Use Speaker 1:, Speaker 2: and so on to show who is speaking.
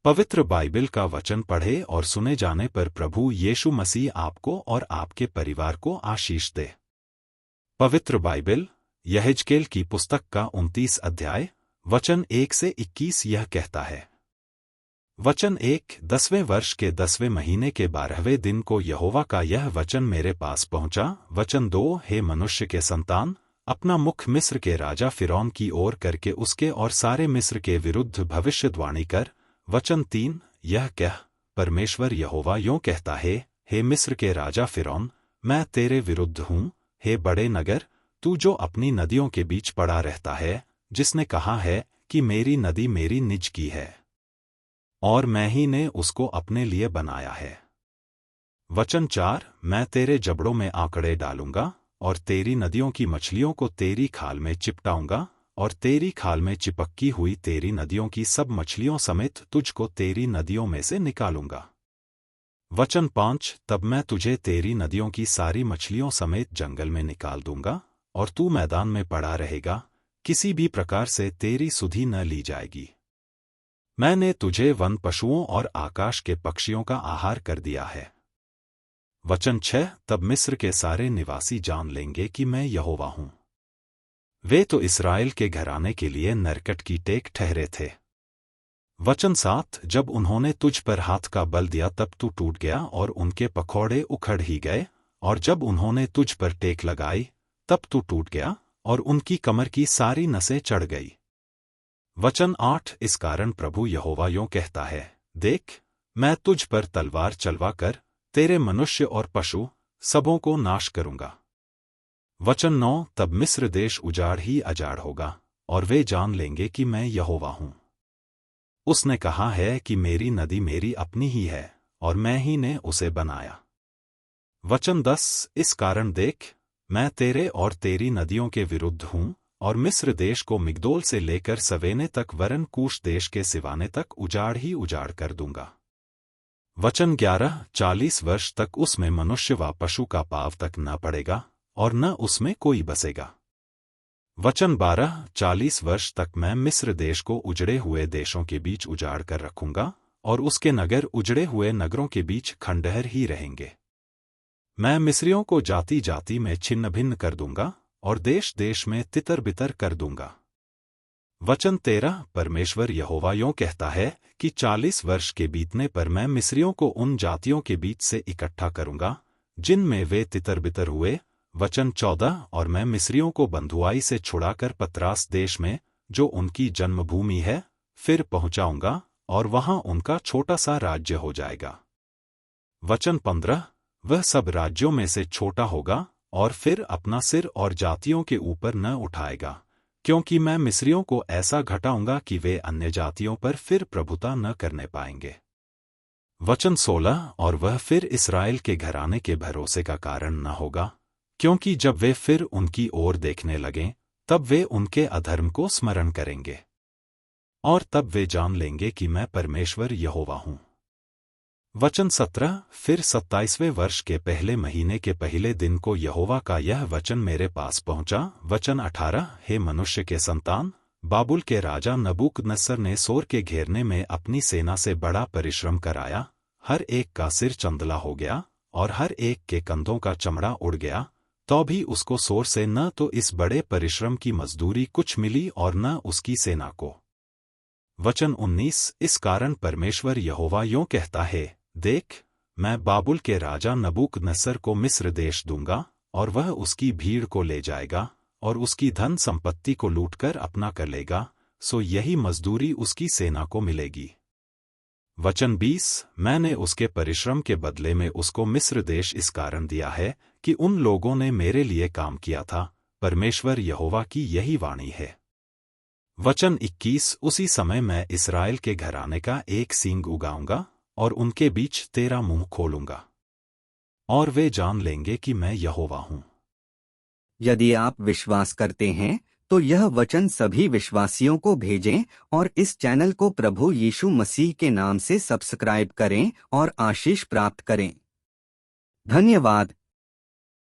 Speaker 1: पवित्र बाइबल का वचन पढ़े और सुने जाने पर प्रभु यीशु मसीह आपको और आपके परिवार को आशीष दे। पवित्र बाइबल यहेजकेल की पुस्तक का 29 अध्याय वचन 1 से 21 यह कहता है। वचन 1 10वें वर्ष के 10वें महीने के 12वें दिन को यहोवा का यह वचन मेरे पास पहुंचा। वचन 2 हे मनुष्य के संतान, अपना मुख मिस्र के राजा फिरौन की ओर करके उसके और सारे मिस्र के विरुद्ध भविष्यद्वाणी कर। वचन 3 यह कह, परमेश्वर यहोवा यों कहता है, हे मिस्र के राजा फिरौन, मैं तेरे विरुद्ध हूँ। हे बड़े नगर, तू जो अपनी नदियों के बीच पड़ा रहता है, जिसने कहा है कि मेरी नदी मेरी निज की है और मैं ही ने उसको अपने लिए बनाया है। वचन 4 मैं तेरे जबड़ों में आंकड़े डालूंगा और तेरी नदियों की मछलियों को तेरी खाल में चिपटाऊंगा और तेरी खाल में चिपकी हुई तेरी नदियों की सब मछलियों समेत तुझको तेरी नदियों में से निकालूंगा। वचन 5 तब मैं तुझे तेरी नदियों की सारी मछलियों समेत जंगल में निकाल दूंगा और तू मैदान में पड़ा रहेगा, किसी भी प्रकार से तेरी सुधि न ली जाएगी। मैंने तुझे वन पशुओं और आकाश के पक्षियों का आहार कर दिया है। वचन 6 तब मिस्र के सारे निवासी जान लेंगे कि मैं यहोवा हूँ। वे तो इस्राएल के घराने के लिए नरकट की टेक ठहरे थे। वचन 7 जब उन्होंने तुझ पर हाथ का बल दिया तब तू टूट गया और उनके पखौड़े उखड़ ही गए, और जब उन्होंने तुझ पर टेक लगाई तब तू टूट गया और उनकी कमर की सारी नसें चढ़ गई। वचन 8 इस कारण प्रभु यहोवा यों कहता है, देख, मैं तुझ पर तलवार चलवा कर तेरे मनुष्य और पशु सबों को नाश करूंगा। वचन 9 तब मिस्र देश उजाड़ ही अजाड़ होगा और वे जान लेंगे कि मैं यहोवा हूँ। उसने कहा है कि मेरी नदी मेरी अपनी ही है और मैं ही ने उसे बनाया। वचन 10 इस कारण देख, मैं तेरे और तेरी नदियों के विरुद्ध हूँ और मिस्र देश को मिग्दोल से लेकर सवेने तक वरन कूश देश के सिवाने तक उजाड़ ही उजाड़ कर दूंगा। वचन 11 40 वर्ष तक उसमें मनुष्य व पशु का पाँव तक न पड़ेगा और न उसमें कोई बसेगा। वचन 12 40 वर्ष तक मैं मिस्र देश को उजड़े हुए देशों के बीच उजाड़ कर रखूंगा और उसके नगर उजड़े हुए नगरों के बीच खंडहर ही रहेंगे। मैं मिस्रियों को जाति जाति में छिन्न भिन्न कर दूंगा और देश देश में तितर बितर कर दूंगा। वचन 13 परमेश्वर यहोवा यों कहता है कि 40 वर्ष के बीतने पर मैं मिस्रियों को उन जातियों के बीच से इकट्ठा करूंगा जिनमें वे तितर बितर हुए। वचन 14 और मैं मिस्रियों को बंधुआई से छुड़ाकर पत्रास देश में, जो उनकी जन्मभूमि है, फिर पहुंचाऊंगा और वहां उनका छोटा सा राज्य हो जाएगा। वचन 15 वह सब राज्यों में से छोटा होगा और फिर अपना सिर और जातियों के ऊपर न उठाएगा, क्योंकि मैं मिस्रियों को ऐसा घटाऊंगा कि वे अन्य जातियों पर फिर प्रभुता न करने पाएंगे। वचन 16 और वह फिर इस्राएल के घराने के भरोसे का कारण न होगा, क्योंकि जब वे फिर उनकी ओर देखने लगें तब वे उनके अधर्म को स्मरण करेंगे और तब वे जान लेंगे कि मैं परमेश्वर यहोवा हूँ। वचन 17 फिर 27वें वर्ष के पहले महीने के पहले दिन को यहोवा का यह वचन मेरे पास पहुंचा। वचन 18 हे मनुष्य के संतान, बाबुल के राजा नबूकदनेस्सर ने सोर के घेरने में अपनी सेना से बड़ा परिश्रम कराया। हर एक का सिर चंदला हो गया और हर एक के कंधों का चमड़ा उड़ गया, तो भी उसको सोर से न तो इस बड़े परिश्रम की मजदूरी कुछ मिली और न उसकी सेना को। वचन 19 इस कारण परमेश्वर यहोवा यों कहता है, देख, मैं बाबुल के राजा नबूकदनेस्सर को मिस्र देश दूंगा और वह उसकी भीड़ को ले जाएगा और उसकी धन संपत्ति को लूटकर अपना कर लेगा, सो यही मजदूरी उसकी सेना को मिलेगी। वचन 20 मैंने उसके परिश्रम के बदले में उसको मिस्र देश इस कारण दिया है कि उन लोगों ने मेरे लिए काम किया था, परमेश्वर यहोवा की यही वाणी है। वचन 21 उसी समय मैं इस्राएल के घराने का एक सींग उगाऊंगा और उनके बीच तेरा मुंह खोलूंगा और वे जान लेंगे कि मैं यहोवा हूँ।
Speaker 2: यदि आप विश्वास करते हैं तो यह वचन सभी विश्वासियों को भेजें और इस चैनल को प्रभु यीशु मसीह के नाम से सब्सक्राइब करें और आशीष प्राप्त करें। धन्यवाद।